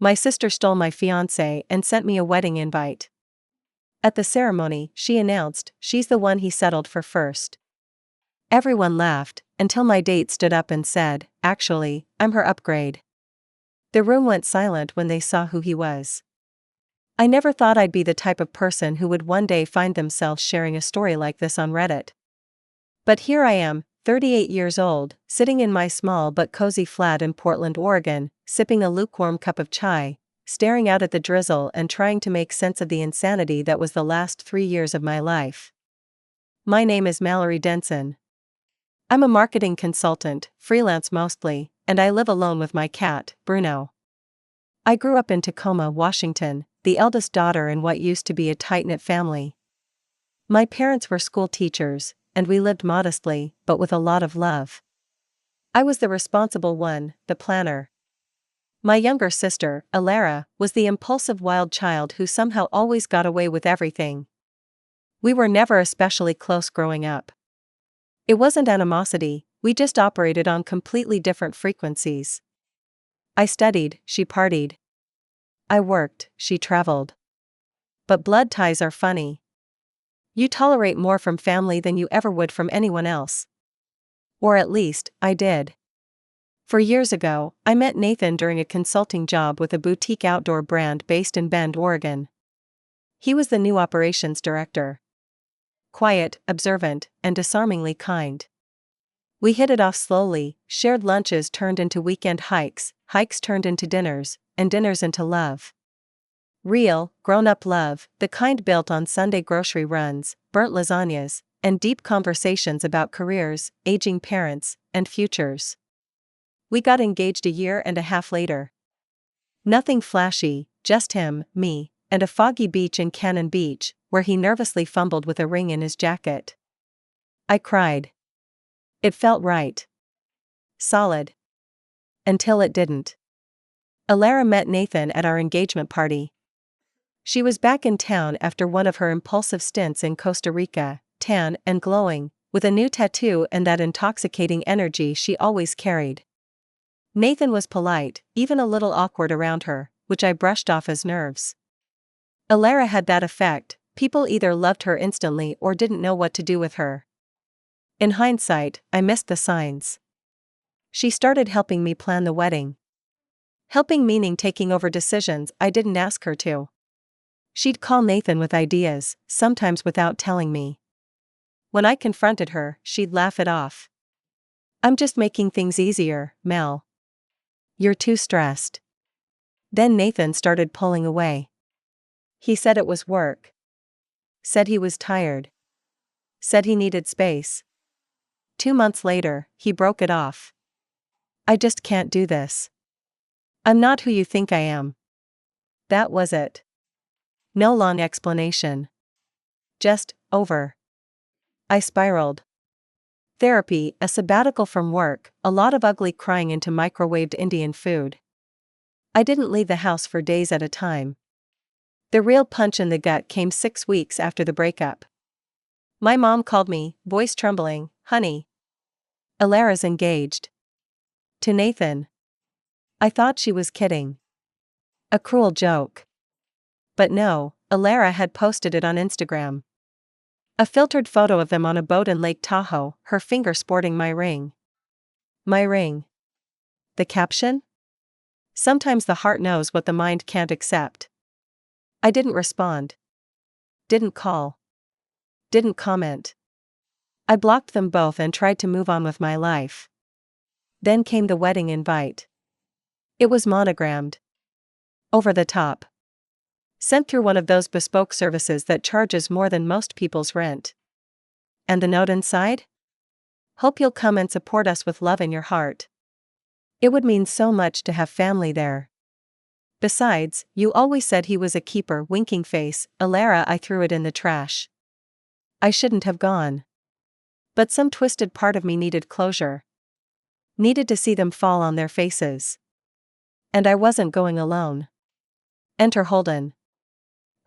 My sister stole my fiancé and sent me a wedding invite. At the ceremony, she announced she's the one he settled for first. Everyone laughed, until my date stood up and said, "Actually, I'm her upgrade." The room went silent when they saw who he was. I never thought I'd be the type of person who would one day find themselves sharing a story like this on Reddit. But here I am, 38 years old, sitting in my small but cozy flat in Portland, Oregon, sipping a lukewarm cup of chai, staring out at the drizzle and trying to make sense of the insanity that was the last 3 years of my life. My name is Mallory Denson. I'm a marketing consultant, freelance mostly, and I live alone with my cat, Bruno. I grew up in Tacoma, Washington, the eldest daughter in what used to be a tight-knit family. My parents were school teachers, and we lived modestly, but with a lot of love. I was the responsible one, the planner. My younger sister, Alara, was the impulsive wild child who somehow always got away with everything. We were never especially close growing up. It wasn't animosity, we just operated on completely different frequencies. I studied, she partied. I worked, she traveled. But blood ties are funny. You tolerate more from family than you ever would from anyone else. Or at least, I did. 4 years ago, I met Nathan during a consulting job with a boutique outdoor brand based in Bend, Oregon. He was the new operations director. Quiet, observant, and disarmingly kind. We hit it off slowly, shared lunches turned into weekend hikes, hikes turned into dinners, and dinners into love. Real, grown-up love, the kind built on Sunday grocery runs, burnt lasagnas, and deep conversations about careers, aging parents, and futures. We got engaged a year and a half later. Nothing flashy, just him, me, and a foggy beach in Cannon Beach, where he nervously fumbled with a ring in his jacket. I cried. It felt right. Solid. Until it didn't. Alara met Nathan at our engagement party. She was back in town after one of her impulsive stints in Costa Rica, tan and glowing, with a new tattoo and that intoxicating energy she always carried. Nathan was polite, even a little awkward around her, which I brushed off as nerves. Alara had that effect, people either loved her instantly or didn't know what to do with her. In hindsight, I missed the signs. She started helping me plan the wedding. Helping meaning taking over decisions I didn't ask her to. She'd call Nathan with ideas, sometimes without telling me. When I confronted her, she'd laugh it off. "I'm just making things easier, Mel. You're too stressed." Then Nathan started pulling away. He said it was work. Said he was tired. Said he needed space. 2 months later, he broke it off. "I just can't do this. I'm not who you think I am." That was it. No long explanation. Just, over. I spiraled. Therapy, a sabbatical from work, a lot of ugly crying into microwaved Indian food. I didn't leave the house for days at a time. The real punch in the gut came 6 weeks after the breakup. My mom called me, voice trembling, "Honey, Alara's engaged." To Nathan. I thought she was kidding. A cruel joke. But no, Alara had posted it on Instagram. A filtered photo of them on a boat in Lake Tahoe, her finger sporting my ring. My ring. The caption? Sometimes the heart knows what the mind can't accept. I didn't respond. Didn't call. Didn't comment. I blocked them both and tried to move on with my life. Then came the wedding invite. It was monogrammed. Over the top. Sent through one of those bespoke services that charges more than most people's rent. And the note inside? "Hope you'll come and support us with love in your heart. It would mean so much to have family there. Besides, you always said he was a keeper." Winking face, Alara. I threw it in the trash. I shouldn't have gone. But some twisted part of me needed closure. Needed to see them fall on their faces. And I wasn't going alone. Enter Holden.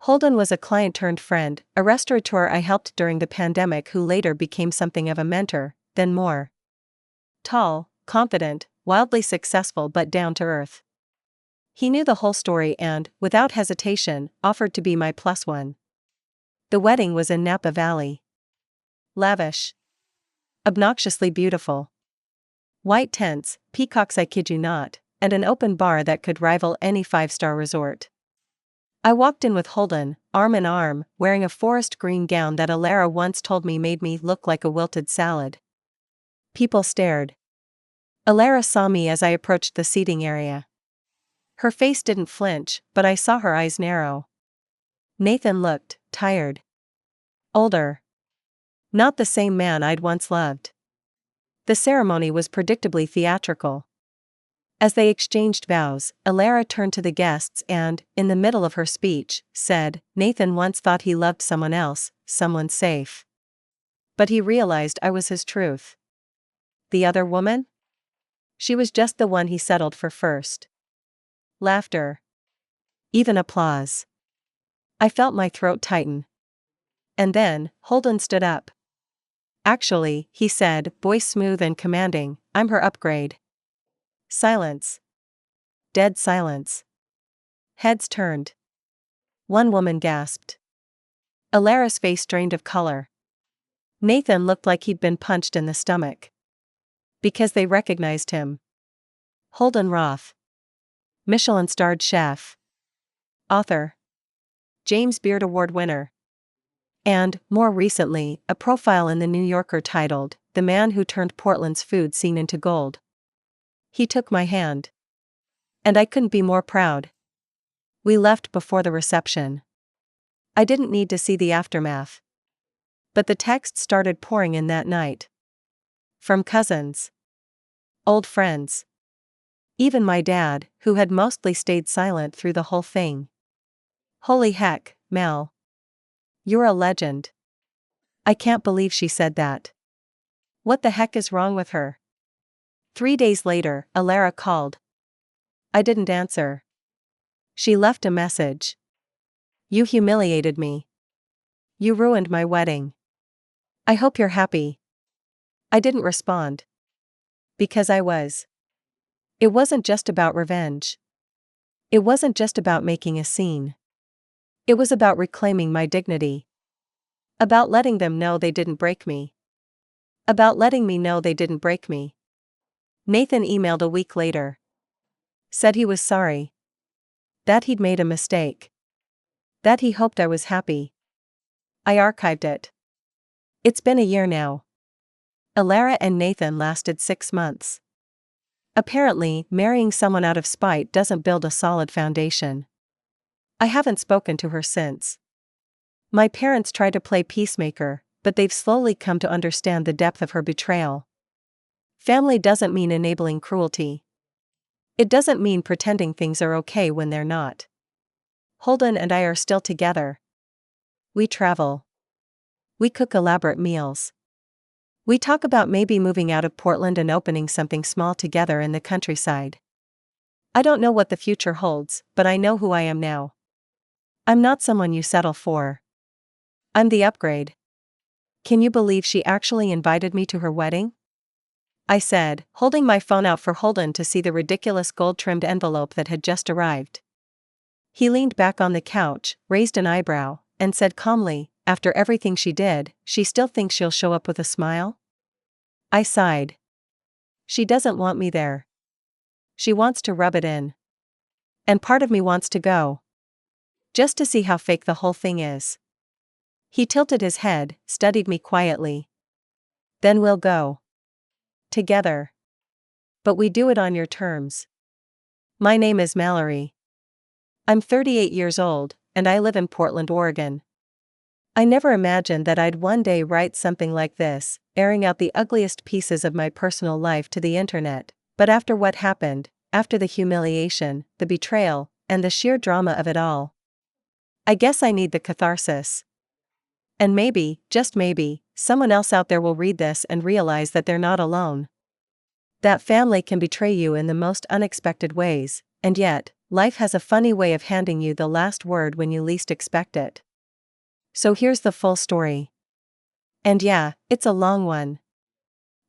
Holden was a client turned friend, a restaurateur I helped during the pandemic who later became something of a mentor, then more. Tall, confident, wildly successful but down to earth. He knew the whole story and, without hesitation, offered to be my plus one. The wedding was in Napa Valley. Lavish. Obnoxiously beautiful. White tents, peacocks I kid you not, and an open bar that could rival any five-star resort. I walked in with Holden, arm in arm, wearing a forest green gown that Alara once told me made me look like a wilted salad. People stared. Alara saw me as I approached the seating area. Her face didn't flinch, but I saw her eyes narrow. Nathan looked tired. Older. Not the same man I'd once loved. The ceremony was predictably theatrical. As they exchanged vows, Alara turned to the guests and, in the middle of her speech, said, "Nathan once thought he loved someone else, someone safe. But he realized I was his truth." The other woman? She was just the one he settled for first. Laughter. Even applause. I felt my throat tighten. And then, Holden stood up. "Actually," he said, voice smooth and commanding, "I'm her upgrade." Silence. Dead silence. Heads turned. One woman gasped. Alara's face drained of color. Nathan looked like he'd been punched in the stomach. Because they recognized him. Holden Roth. Michelin-starred chef. Author. James Beard Award winner. And, more recently, a profile in the New Yorker titled, "The Man Who Turned Portland's Food Scene into Gold." He took my hand. And I couldn't be more proud. We left before the reception. I didn't need to see the aftermath. But the texts started pouring in that night. From cousins. Old friends. Even my dad, who had mostly stayed silent through the whole thing. "Holy heck, Mel. You're a legend. I can't believe she said that. What the heck is wrong with her?" 3 days later, Alara called. I didn't answer. She left a message. "You humiliated me. You ruined my wedding. I hope you're happy." I didn't respond. Because I was. It wasn't just about revenge. It wasn't just about making a scene. It was about reclaiming my dignity. About letting them know they didn't break me. About letting me know they didn't break me. Nathan emailed a week later. Said he was sorry. That he'd made a mistake. That he hoped I was happy. I archived it. It's been a year now. Alara and Nathan lasted 6 months. Apparently, marrying someone out of spite doesn't build a solid foundation. I haven't spoken to her since. My parents tried to play peacemaker, but they've slowly come to understand the depth of her betrayal. Family doesn't mean enabling cruelty. It doesn't mean pretending things are okay when they're not. Holden and I are still together. We travel. We cook elaborate meals. We talk about maybe moving out of Portland and opening something small together in the countryside. I don't know what the future holds, but I know who I am now. I'm not someone you settle for. I'm the upgrade. Can you believe she actually invited me to her wedding? I said, holding my phone out for Holden to see the ridiculous gold-trimmed envelope that had just arrived. He leaned back on the couch, raised an eyebrow, and said calmly, "After everything she did, she still thinks she'll show up with a smile?" I sighed. She doesn't want me there. She wants to rub it in. And part of me wants to go. Just to see how fake the whole thing is. He tilted his head, studied me quietly. "Then we'll go. Together. But we do it on your terms. My name is Mallory. I'm 38 years old, and I live in Portland, Oregon. I never imagined that I'd one day write something like this, airing out the ugliest pieces of my personal life to the internet, but after what happened, after the humiliation, the betrayal, and the sheer drama of it all, I guess I need the catharsis. And maybe, just maybe, someone else out there will read this and realize that they're not alone. That family can betray you in the most unexpected ways, and yet, life has a funny way of handing you the last word when you least expect it. So here's the full story. And yeah, it's a long one.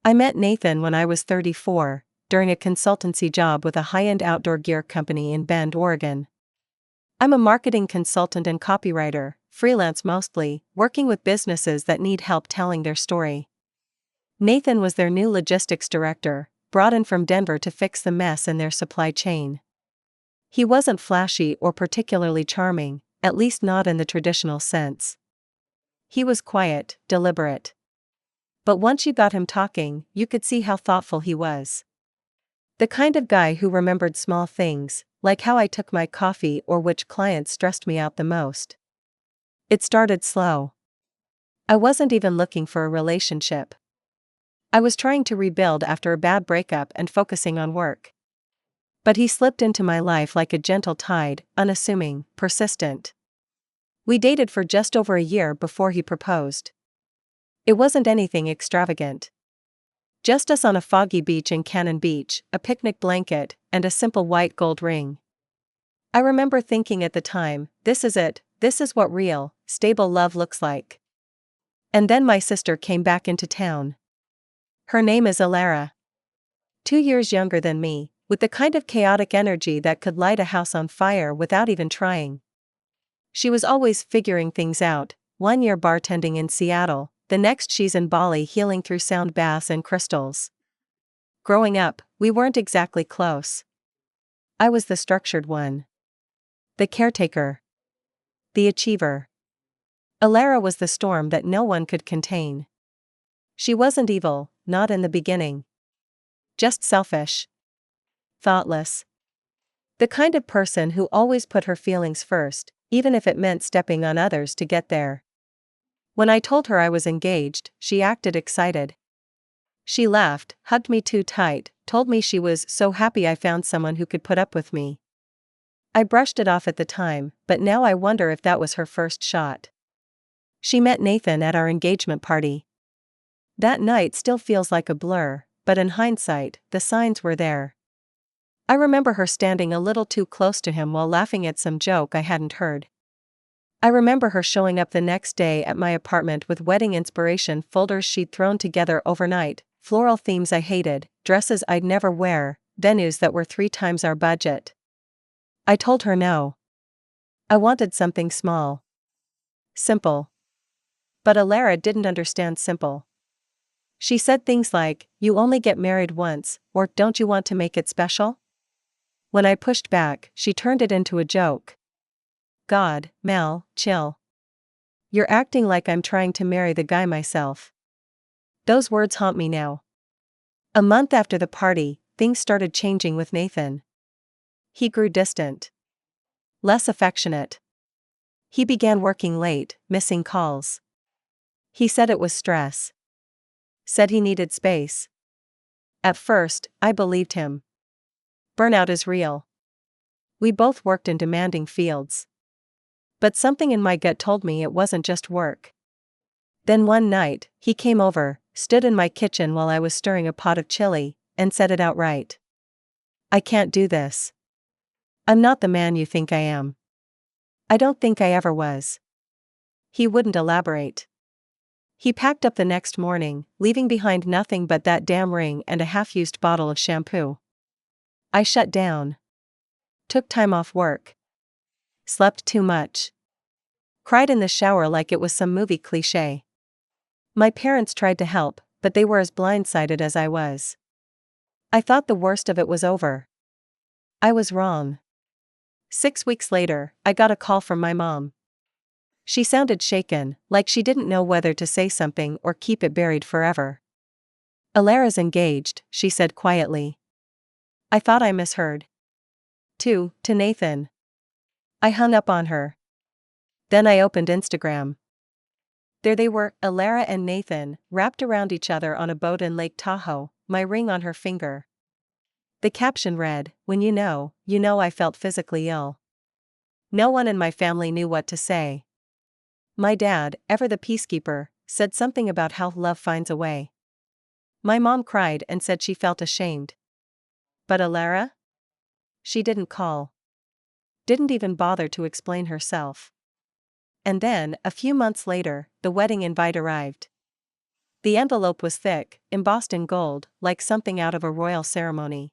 I met Nathan when I was 34, during a consultancy job with a high-end outdoor gear company in Bend, Oregon. I'm a marketing consultant and copywriter, freelance mostly, working with businesses that need help telling their story. Nathan was their new logistics director, brought in from Denver to fix the mess in their supply chain. He wasn't flashy or particularly charming, at least not in the traditional sense. He was quiet, deliberate. But once you got him talking, you could see how thoughtful he was. The kind of guy who remembered small things, like how I took my coffee or which clients stressed me out the most. It started slow. I wasn't even looking for a relationship. I was trying to rebuild after a bad breakup and focusing on work. But he slipped into my life like a gentle tide, unassuming, persistent. We dated for just over a year before he proposed. It wasn't anything extravagant. Just us on a foggy beach in Cannon Beach, a picnic blanket, and a simple white gold ring. I remember thinking at the time, this is it, this is what real, stable love looks like. And then my sister came back into town. Her name is Alara. 2 years younger than me, with the kind of chaotic energy that could light a house on fire without even trying. She was always figuring things out, 1 year bartending in Seattle, the next she's in Bali healing through sound baths and crystals. Growing up, we weren't exactly close. I was the structured one. The caretaker. The achiever. Alara was the storm that no one could contain. She wasn't evil, not in the beginning. Just selfish. Thoughtless. The kind of person who always put her feelings first, even if it meant stepping on others to get there. When I told her I was engaged, she acted excited. She laughed, hugged me too tight, told me she was so happy I found someone who could put up with me. I brushed it off at the time, but now I wonder if that was her first shot. She met Nathan at our engagement party. That night still feels like a blur, but in hindsight, the signs were there. I remember her standing a little too close to him while laughing at some joke I hadn't heard. I remember her showing up the next day at my apartment with wedding inspiration folders she'd thrown together overnight, floral themes I hated, dresses I'd never wear, venues that were 3 times our budget. I told her no. I wanted something small. Simple. But Alara didn't understand simple. She said things like, you only get married once, or don't you want to make it special? When I pushed back, she turned it into a joke. God, Mel, chill. You're acting like I'm trying to marry the guy myself. Those words haunt me now. A month after the party, things started changing with Nathan. He grew distant. Less affectionate. He began working late, missing calls. He said it was stress. Said he needed space. At first, I believed him. Burnout is real. We both worked in demanding fields. But something in my gut told me it wasn't just work. Then one night, he came over, stood in my kitchen while I was stirring a pot of chili, and said it outright. I can't do this. I'm not the man you think I am. I don't think I ever was. He wouldn't elaborate. He packed up the next morning, leaving behind nothing but that damn ring and a half-used bottle of shampoo. I shut down. Took time off work. Slept too much. Cried in the shower like it was some movie cliché. My parents tried to help, but they were as blindsided as I was. I thought the worst of it was over. I was wrong. 6 weeks later, I got a call from my mom. She sounded shaken, like she didn't know whether to say something or keep it buried forever. Alara's engaged, she said quietly. I thought I misheard. To Nathan. I hung up on her. Then I opened Instagram. There they were, Alara and Nathan, wrapped around each other on a boat in Lake Tahoe, my ring on her finger. The caption read, when you know I felt physically ill. No one in my family knew what to say. My dad, ever the peacekeeper, said something about how love finds a way. My mom cried and said she felt ashamed. But Alara? She didn't call. Didn't even bother to explain herself. And then, a few months later, the wedding invite arrived. The envelope was thick, embossed in gold, like something out of a royal ceremony.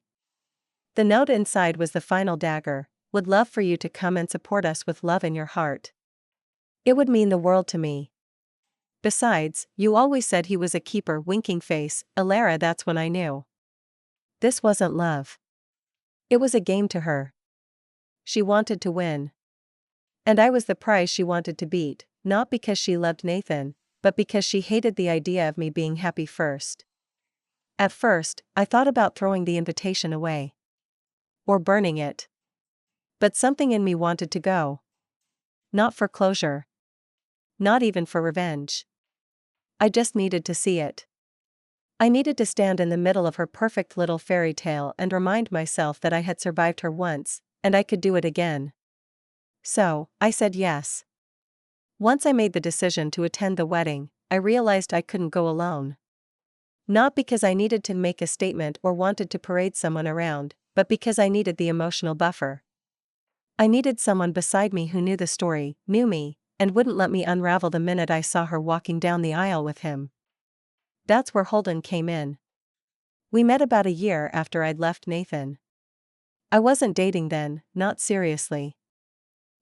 The note inside was the final dagger: "Would love for you to come and support us with love in your heart. It would mean the world to me. Besides, you always said he was a keeper." Winking face, Alara. That's when I knew. This wasn't love. It was a game to her. She wanted to win. And I was the prize she wanted to beat, not because she loved Nathan, but because she hated the idea of me being happy first. At first, I thought about throwing the invitation away. Or burning it. But something in me wanted to go. Not for closure. Not even for revenge. I just needed to see it. I needed to stand in the middle of her perfect little fairy tale and remind myself that I had survived her once, and I could do it again. So, I said yes. Once I made the decision to attend the wedding, I realized I couldn't go alone. Not because I needed to make a statement or wanted to parade someone around, but because I needed the emotional buffer. I needed someone beside me who knew the story, knew me, and wouldn't let me unravel the minute I saw her walking down the aisle with him. That's where Holden came in. We met about a year after I'd left Nathan. I wasn't dating then, not seriously.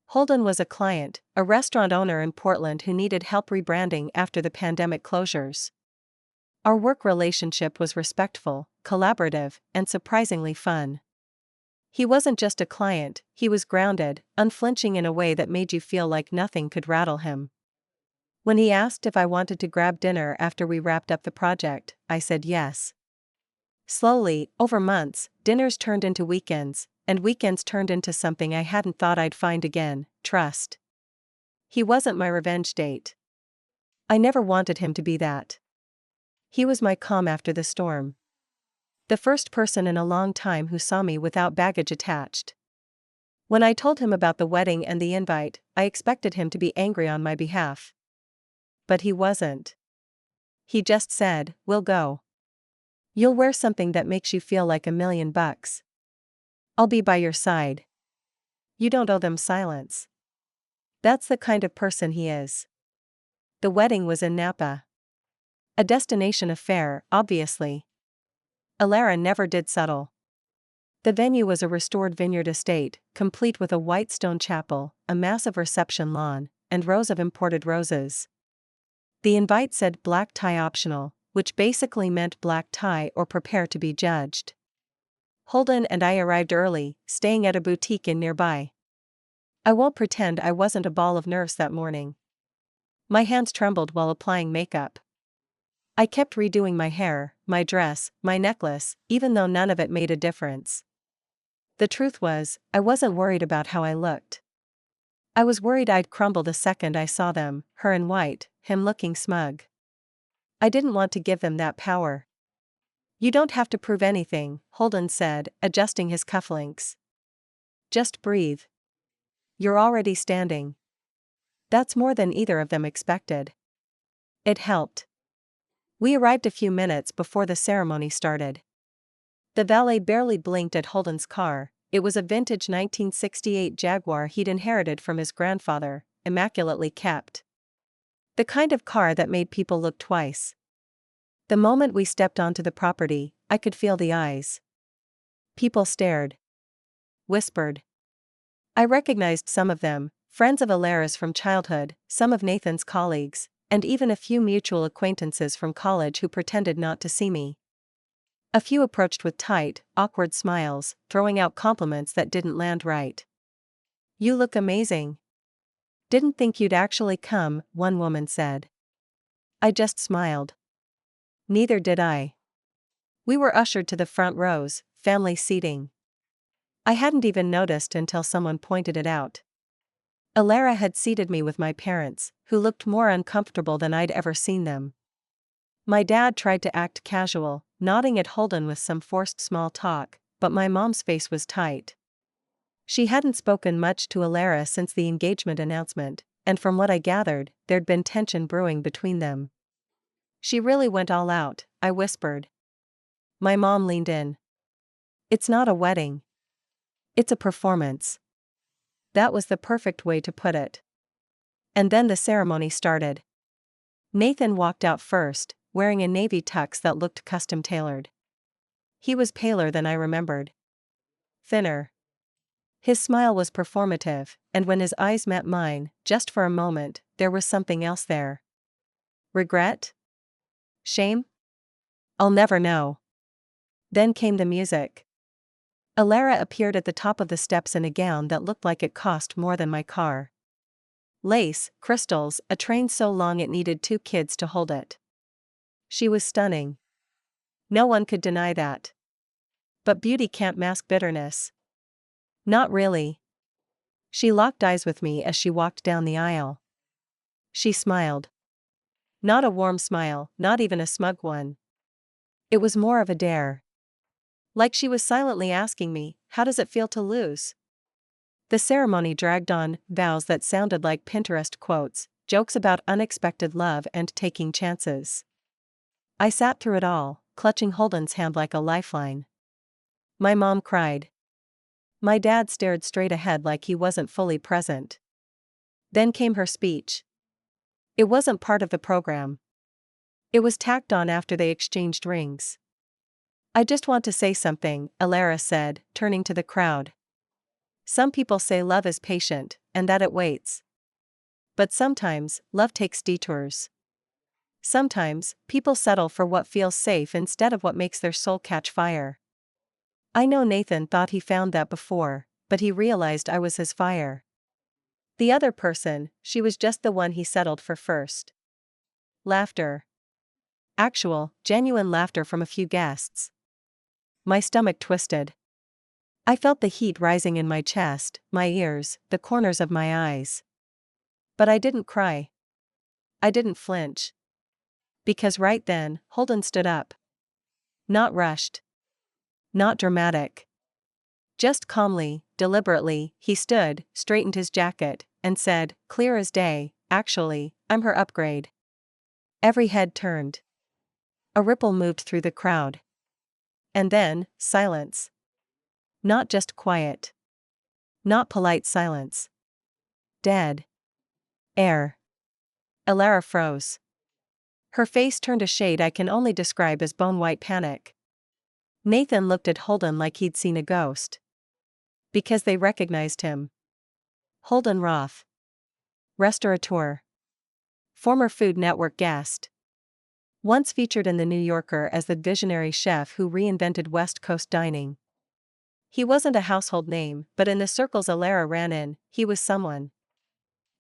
Holden was a client, a restaurant owner in Portland who needed help rebranding after the pandemic closures. Our work relationship was respectful, collaborative, and surprisingly fun. He wasn't just a client, he was grounded, unflinching in a way that made you feel like nothing could rattle him. When he asked if I wanted to grab dinner after we wrapped up the project, I said yes. Slowly, over months, dinners turned into weekends, and weekends turned into something I hadn't thought I'd find again: trust. He wasn't my revenge date. I never wanted him to be that. He was my calm after the storm. The first person in a long time who saw me without baggage attached. When I told him about the wedding and the invite, I expected him to be angry on my behalf. But he wasn't. He just said, "We'll go. You'll wear something that makes you feel like $1,000,000. I'll be by your side. You don't owe them silence." That's the kind of person he is. The wedding was in Napa. A destination affair, obviously. Alara never did settle. The venue was a restored vineyard estate, complete with a white stone chapel, a massive reception lawn, and rows of imported roses. The invite said black tie optional, which basically meant black tie or prepare to be judged. Holden and I arrived early, staying at a boutique inn nearby. I won't pretend I wasn't a ball of nerves that morning. My hands trembled while applying makeup. I kept redoing my hair, my dress, my necklace, even though none of it made a difference. The truth was, I wasn't worried about how I looked. I was worried I'd crumble the second I saw them, her in white, him looking smug. I didn't want to give them that power. "You don't have to prove anything," Holden said, adjusting his cufflinks. "Just breathe. You're already standing." That's more than either of them expected. It helped. We arrived a few minutes before the ceremony started. The valet barely blinked at Holden's car. It was a vintage 1968 Jaguar he'd inherited from his grandfather, immaculately kept. The kind of car that made people look twice. The moment we stepped onto the property, I could feel the eyes. People stared. Whispered. I recognized some of them, friends of Alara's from childhood, some of Nathan's colleagues, and even a few mutual acquaintances from college who pretended not to see me. A few approached with tight, awkward smiles, throwing out compliments that didn't land right. "You look amazing. Didn't think you'd actually come," one woman said. I just smiled. Neither did I. We were ushered to the front rows, family seating. I hadn't even noticed until someone pointed it out. Alara had seated me with my parents, who looked more uncomfortable than I'd ever seen them. My dad tried to act casual, nodding at Holden with some forced small talk, but my mom's face was tight. She hadn't spoken much to Alara since the engagement announcement, and from what I gathered, there'd been tension brewing between them. "She really went all out," I whispered. My mom leaned in. "It's not a wedding. It's a performance." That was the perfect way to put it. And then the ceremony started. Nathan walked out first, wearing a navy tux that looked custom-tailored. He was paler than I remembered. Thinner. His smile was performative, and when his eyes met mine, just for a moment, there was something else there. Regret? Shame? I'll never know. Then came the music. Alara appeared at the top of the steps in a gown that looked like it cost more than my car. Lace, crystals, a train so long it needed 2 kids to hold it. She was stunning. No one could deny that. But beauty can't mask bitterness. Not really. She locked eyes with me as she walked down the aisle. She smiled. Not a warm smile, not even a smug one. It was more of a dare. Like she was silently asking me, how does it feel to lose? The ceremony dragged on, vows that sounded like Pinterest quotes, jokes about unexpected love and taking chances. I sat through it all, clutching Holden's hand like a lifeline. My mom cried. My dad stared straight ahead like he wasn't fully present. Then came her speech. It wasn't part of the program. It was tacked on after they exchanged rings. I just want to say something, Alara said, turning to the crowd. Some people say love is patient, and that it waits. But sometimes, love takes detours. Sometimes, people settle for what feels safe instead of what makes their soul catch fire. I know Nathan thought he found that before, but he realized I was his fire. The other person, she was just the one he settled for first. Laughter. Actual, genuine laughter from a few guests. My stomach twisted. I felt the heat rising in my chest, my ears, the corners of my eyes. But I didn't cry. I didn't flinch. Because right then, Holden stood up. Not rushed. Not dramatic. Just calmly, deliberately, he stood, straightened his jacket, and said, clear as day, actually, I'm her upgrade. Every head turned. A ripple moved through the crowd. And then, silence. Not just quiet. Not polite silence. Dead. Air. Alara froze. Her face turned a shade I can only describe as bone-white panic. Nathan looked at Holden like he'd seen a ghost. Because they recognized him. Holden Roth. Restaurateur. Former Food Network guest. Once featured in The New Yorker as the visionary chef who reinvented West Coast dining. He wasn't a household name, but in the circles Alara ran in, he was someone.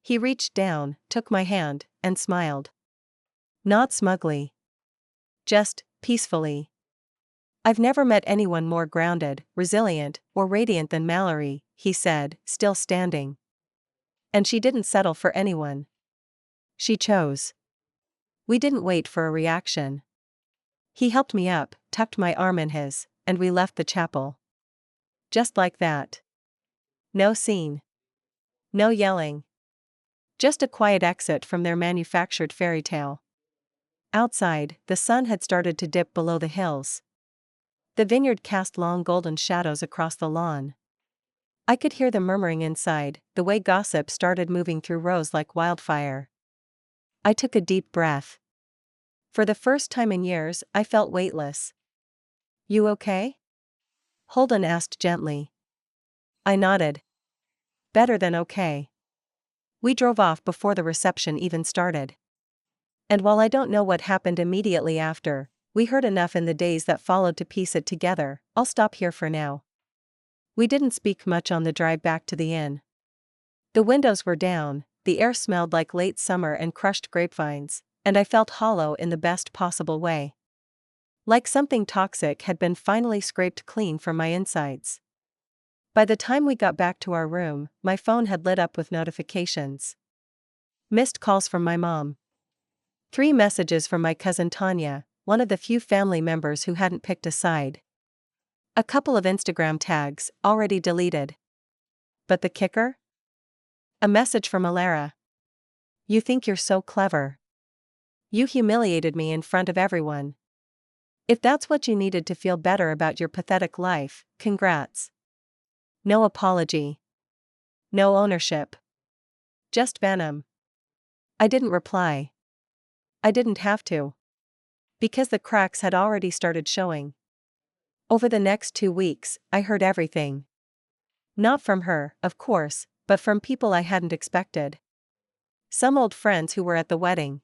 He reached down, took my hand, and smiled. Not smugly. Just, peacefully. I've never met anyone more grounded, resilient, or radiant than Mallory, he said, still standing. And she didn't settle for anyone. She chose. We didn't wait for a reaction. He helped me up, tucked my arm in his, and we left the chapel. Just like that. No scene. No yelling. Just a quiet exit from their manufactured fairy tale. Outside, the sun had started to dip below the hills. The vineyard cast long golden shadows across the lawn. I could hear the murmuring inside, the way gossip started moving through rows like wildfire. I took a deep breath. For the first time in years, I felt weightless. You okay? Holden asked gently. I nodded. Better than okay. We drove off before the reception even started. And while I don't know what happened immediately after, we heard enough in the days that followed to piece it together. I'll stop here for now. We didn't speak much on the drive back to the inn. The windows were down, the air smelled like late summer and crushed grapevines, and I felt hollow in the best possible way. Like something toxic had been finally scraped clean from my insides. By the time we got back to our room, my phone had lit up with notifications. Missed calls from my mom. 3 messages from my cousin Tanya, one of the few family members who hadn't picked a side. A couple of Instagram tags, already deleted. But the kicker? A message from Alara. You think you're so clever. You humiliated me in front of everyone. If that's what you needed to feel better about your pathetic life, congrats. No apology. No ownership. Just venom. I didn't reply. I didn't have to. Because the cracks had already started showing. Over the next 2 weeks, I heard everything. Not from her, of course, but from people I hadn't expected. Some old friends who were at the wedding.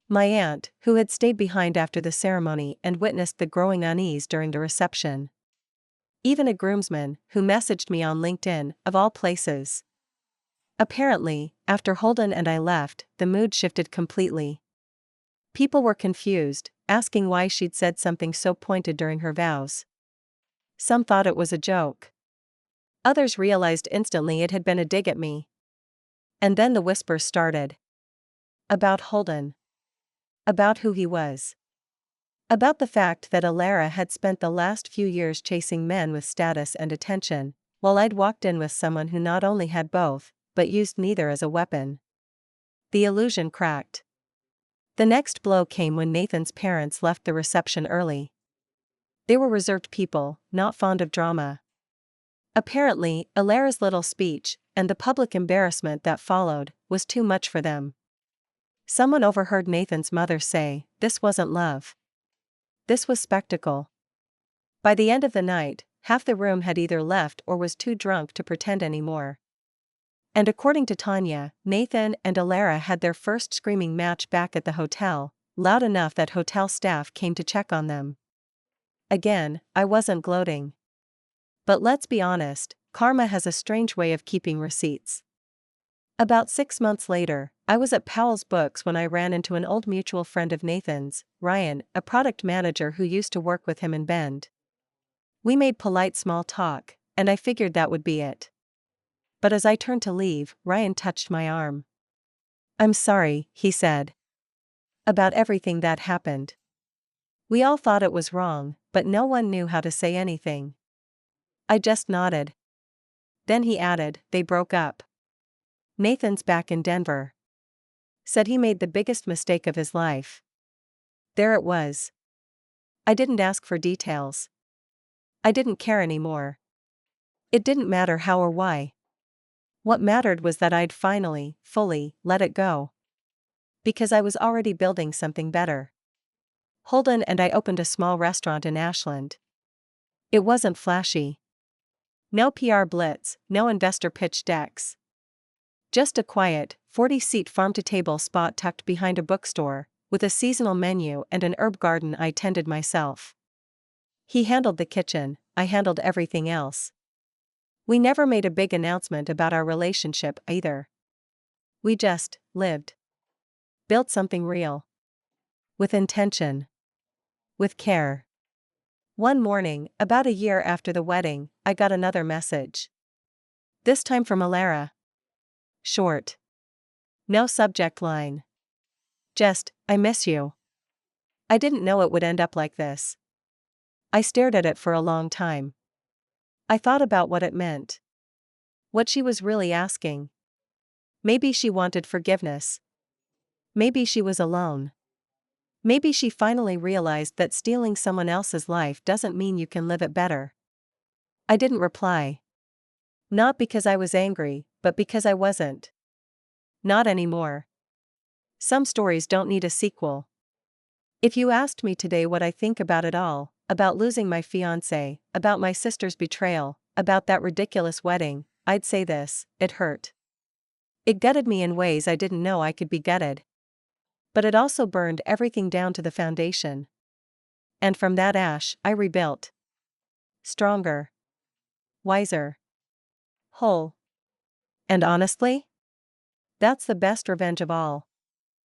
My aunt, who had stayed behind after the ceremony and witnessed the growing unease during the reception. Even a groomsman, who messaged me on LinkedIn, of all places. Apparently, after Holden and I left, the mood shifted completely. People were confused, asking why she'd said something so pointed during her vows. Some thought it was a joke. Others realized instantly it had been a dig at me. And then the whispers started. About Holden. About who he was. About the fact that Alara had spent the last few years chasing men with status and attention, while I'd walked in with someone who not only had both, but used neither as a weapon. The illusion cracked. The next blow came when Nathan's parents left the reception early. They were reserved people, not fond of drama. Apparently, Alara's little speech, and the public embarrassment that followed, was too much for them. Someone overheard Nathan's mother say, "This wasn't love. This was spectacle." By the end of the night, half the room had either left or was too drunk to pretend anymore. And according to Tanya, Nathan and Alara had their first screaming match back at the hotel, loud enough that hotel staff came to check on them. Again, I wasn't gloating. But let's be honest, karma has a strange way of keeping receipts. About 6 months later, I was at Powell's Books when I ran into an old mutual friend of Nathan's, Ryan, a product manager who used to work with him in Bend. We made polite small talk, and I figured that would be it. But as I turned to leave, Ryan touched my arm. "I'm sorry," he said. "About everything that happened." We all thought it was wrong, but no one knew how to say anything. I just nodded. Then he added, "They broke up. Nathan's back in Denver. Said he made the biggest mistake of his life." There it was. I didn't ask for details. I didn't care anymore. It didn't matter how or why. What mattered was that I'd finally, fully, let it go. Because I was already building something better. Holden and I opened a small restaurant in Ashland. It wasn't flashy. No PR blitz, no investor pitch decks. Just a quiet, 40-seat farm-to-table spot tucked behind a bookstore, with a seasonal menu and an herb garden I tended myself. He handled the kitchen, I handled everything else. We never made a big announcement about our relationship either. We just lived. Built something real. With intention. With care. One morning, about a year after the wedding, I got another message. This time from Alara. Short. No subject line. Just, "I miss you." I didn't know it would end up like this. I stared at it for a long time. I thought about what it meant. What she was really asking. Maybe she wanted forgiveness. Maybe she was alone. Maybe she finally realized that stealing someone else's life doesn't mean you can live it better. I didn't reply. Not because I was angry, but because I wasn't. Not anymore. Some stories don't need a sequel. If you asked me today what I think about it all, about losing my fiancé, about my sister's betrayal, about that ridiculous wedding, I'd say this: it hurt. It gutted me in ways I didn't know I could be gutted. But it also burned everything down to the foundation. And from that ash, I rebuilt. Stronger. Wiser. Whole. And honestly, that's the best revenge of all.